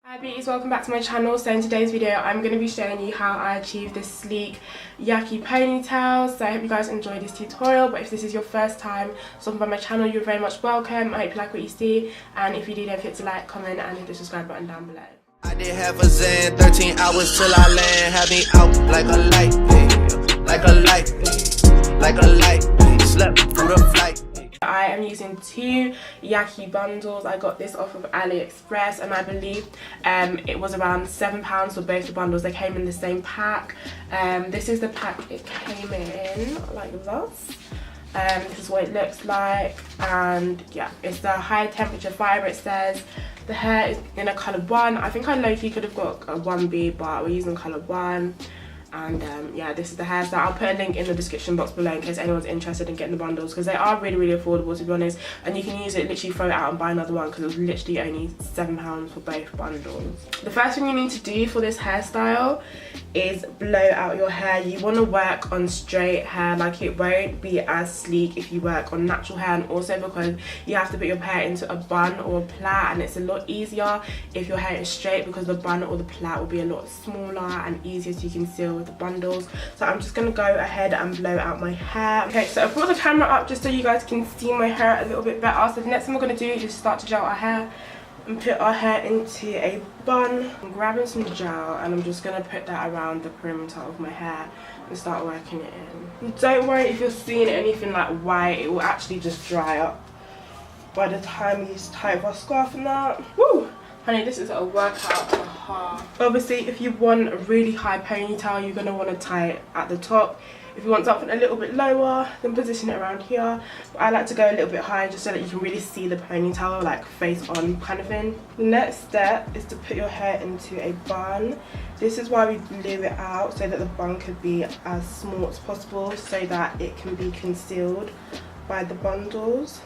Hi beauties, welcome back to my channel. So in today's video I'm going to be showing you how I achieved this sleek Yaki ponytail. So I hope you guys enjoy this tutorial, but if this is your first time stopping by my channel, you're very much welcome. I hope you like what you see, and if you do, don't forget to like, comment and hit the subscribe button down below. I did half a zen, 13 hours till I land, had me out like a light, like a light, like a light, slept through the flight. I am using two Yaki bundles. I got this off of Aliexpress and I believe it was around £7 for both the bundles. They came in the same pack. This is the pack it came in, like this. This is what it looks like, and yeah, it's the high temperature fibre. It says the hair is in a colour 1. I think I low-key could have got a 1B, but we're using colour 1. And yeah, this is the hairstyle. I'll put a link in the description box below in case anyone's interested in getting the bundles, because they are really affordable, to be honest, and you can use it, literally throw it out and buy another one, because it was literally only £7 for both bundles. The first thing you need to do for this hairstyle is blow out your hair. You want to work on straight hair, like it won't be as sleek if you work on natural hair, and also because you have to put your hair into a bun or a plait, and it's a lot easier if your hair is straight because the bun or the plait will be a lot smaller and easier to conceal with the bundles. So I'm just gonna go ahead and blow out my hair. Okay, so I brought the camera up just so you guys can see my hair a little bit better. So the next thing we're gonna do is just start to gel our hair and put our hair into a bun. I'm grabbing some gel and I'm just gonna put that around the perimeter of my hair and start working it in. And don't worry if you're seeing anything like white, it will actually just dry up by the time you tie up our scarf and that. Woo! Honey, this is a workout and a half. Obviously, if you want a really high ponytail, you're going to want to tie it at the top. If you want something a little bit lower, then position it around here. But I like to go a little bit higher just so that you can really see the ponytail, like face on kind of thing. The next step is to put your hair into a bun. This is why we blew it out, so that the bun could be as small as possible, so that it can be concealed by the bundles.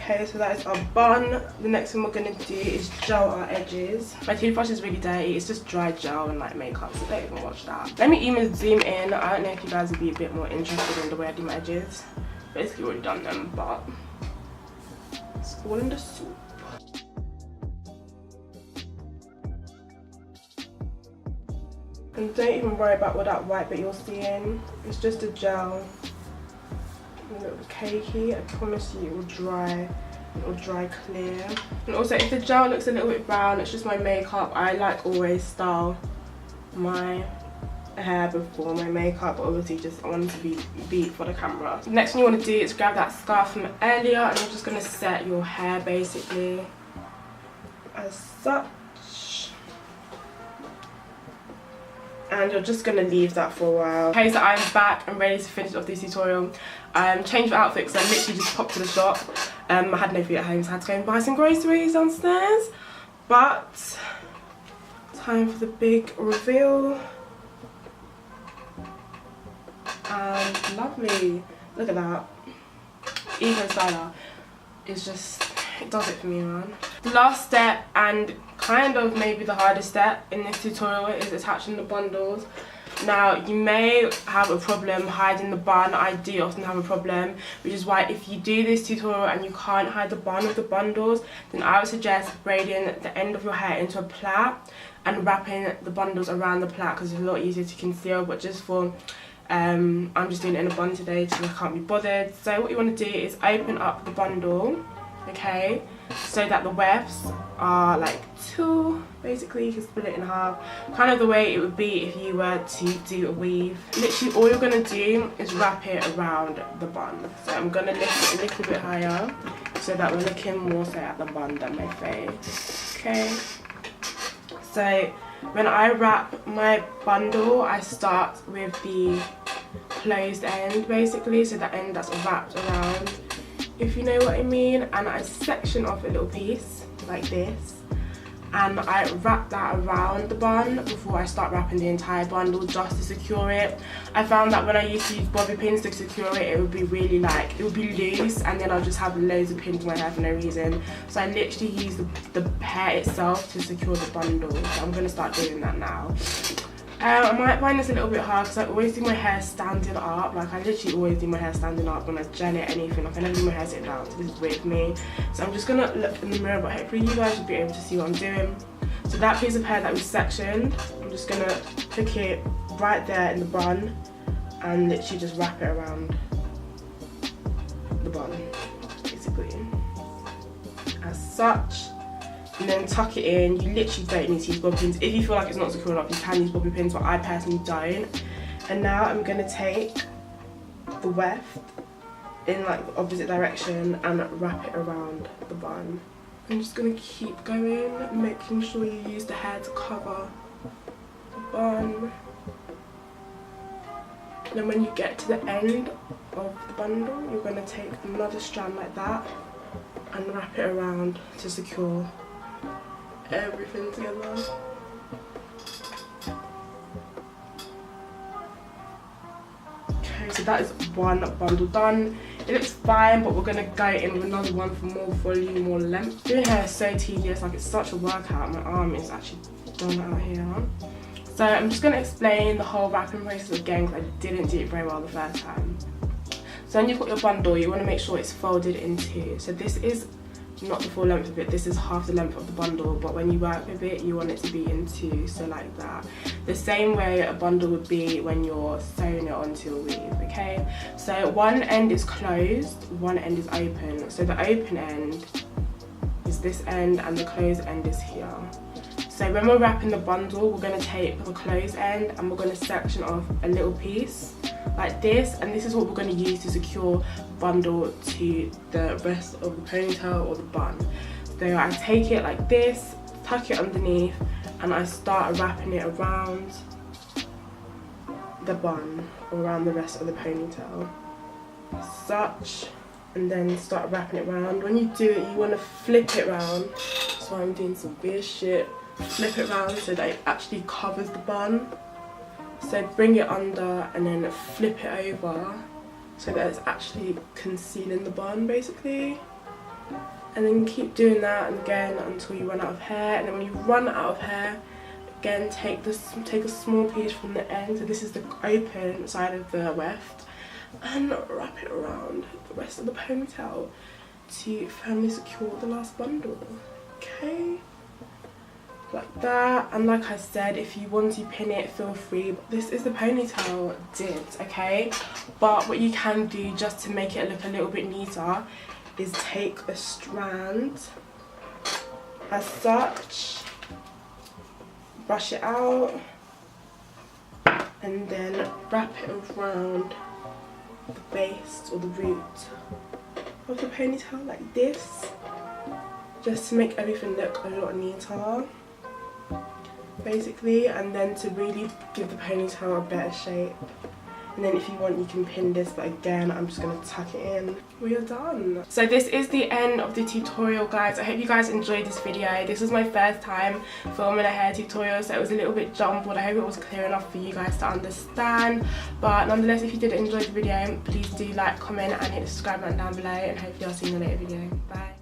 Okay, so that is our bun. The next thing we're going to do is gel our edges. My toothbrush is really dirty. It's just dry gel and like makeup, so don't even watch that. Let me even zoom in. I don't know if you guys would be a bit more interested in the way I do my edges. Basically already done them, but it's all in the soup. And don't even worry about all that white bit you're seeing. It's just a gel. A little cakey. I promise you it will dry. It will dry clear. And also, if the gel looks a little bit brown, it's just my makeup. I like always style my hair before my makeup, but obviously just I want it to be beat for the camera. The next thing you want to do is grab that scarf from earlier, and you're just going to set your hair basically as such. And you're just going to leave that for a while. Okay, so I'm back and ready to finish off this tutorial. Changed my outfit because I literally just popped to the shop. I had no food at home, so I had to go and buy some groceries downstairs. But time for the big reveal. And lovely. Look at that. Ecostyler is just, it does it for me, man. The last step, and kind of maybe the hardest step in this tutorial, is attaching the bundles. Now, you may have a problem hiding the bun. I do often have a problem, which is why if you do this tutorial and you can't hide the bun of the bundles, then I would suggest braiding the end of your hair into a plait and wrapping the bundles around the plait, because it's a lot easier to conceal. But just for I'm just doing it in a bun today because I can't be bothered. So what you want to do is open up the bundle, okay, so that the wefts are like two. Basically, you can split it in half, kind of the way it would be if you were to do a weave. Literally all you're going to do is wrap it around the bun. So I'm going to lift it a little bit higher so that we're looking more so at the bun than my face. Okay, so when I wrap my bundle, I start with the closed end basically, so the end that's wrapped around, if you know what I mean, and I section off a little piece like this, and I wrap that around the bun before I start wrapping the entire bundle, just to secure it. I found that when I used to use bobby pins to secure it, it would be really like, it would be loose, and then I'll just have loads of pins in my hair for no reason. So I literally use the hair itself to secure the bundle. So I'm going to start doing that now. I might find this a little bit hard because I always do my hair standing up. Like, I literally always do my hair standing up when I gel it, anything. Like, I never do my hair sitting down, so this is weird for me. So I'm just gonna look in the mirror, but hopefully you guys will be able to see what I'm doing. So that piece of hair that we sectioned, I'm just gonna pick it right there in the bun and literally just wrap it around the bun, basically, as such. And then tuck it in. You literally don't need to use bobby pins. If you feel like it's not secure enough, you can use bobby pins, but I personally don't. And now I'm gonna take the weft in like the opposite direction and wrap it around the bun. I'm just gonna keep going, making sure you use the hair to cover the bun. Then when you get to the end of the bundle, you're gonna take another strand like that and wrap it around to secure everything together. Okay, so that is one bundle done. It looks fine, but we're gonna go in with another one for more volume, more length. Doing hair is so tedious, like it's such a workout. My arm is actually done out here. So I'm just gonna explain the whole wrapping process again because I didn't do it very well the first time. So when you've got your bundle, you wanna make sure it's folded in two. So this is not the full length of it, this is half the length of the bundle, but when you work with it you want it to be in two, so like that. The same way a bundle would be when you're sewing it onto a weave, okay? So one end is closed, one end is open. So the open end is this end and the closed end is here. So when we're wrapping the bundle, we're going to take the closed end and we're going to section off a little piece like this, and this is what we're going to use to secure the bundle to the rest of the ponytail or the bun. So I take it like this, tuck it underneath, and I start wrapping it around the bun or around the rest of the ponytail, such, and then start wrapping it around. When you do it, you want to flip it around. That's why I'm doing some weird shit. Flip it around so that it actually covers the bun. So bring it under and then flip it over so that it's actually concealing the bun, basically. And then keep doing that again until you run out of hair. And then when you run out of hair, again take a small piece from the end. So this is the open side of the weft, and wrap it around the rest of the ponytail to firmly secure the last bundle. Okay, like that. And like I said, if you want to pin it, feel free, but this is the ponytail did, okay? But what you can do just to make it look a little bit neater is take a strand as such, brush it out, and then wrap it around the base or the root of the ponytail like this, just to make everything look a lot neater, basically, and then to really give the ponytail a better shape. And then if you want, you can pin this, but again, I'm just going to tuck it in. We are done. So this is the end of the tutorial, guys. I hope you guys enjoyed this video. This was my first time filming a hair tutorial, so it was a little bit jumbled. I hope it was clear enough for you guys to understand. But nonetheless, if you did enjoy the video, please do like, comment, and hit the subscribe button down below. And hopefully I'll see you in a later video. Bye.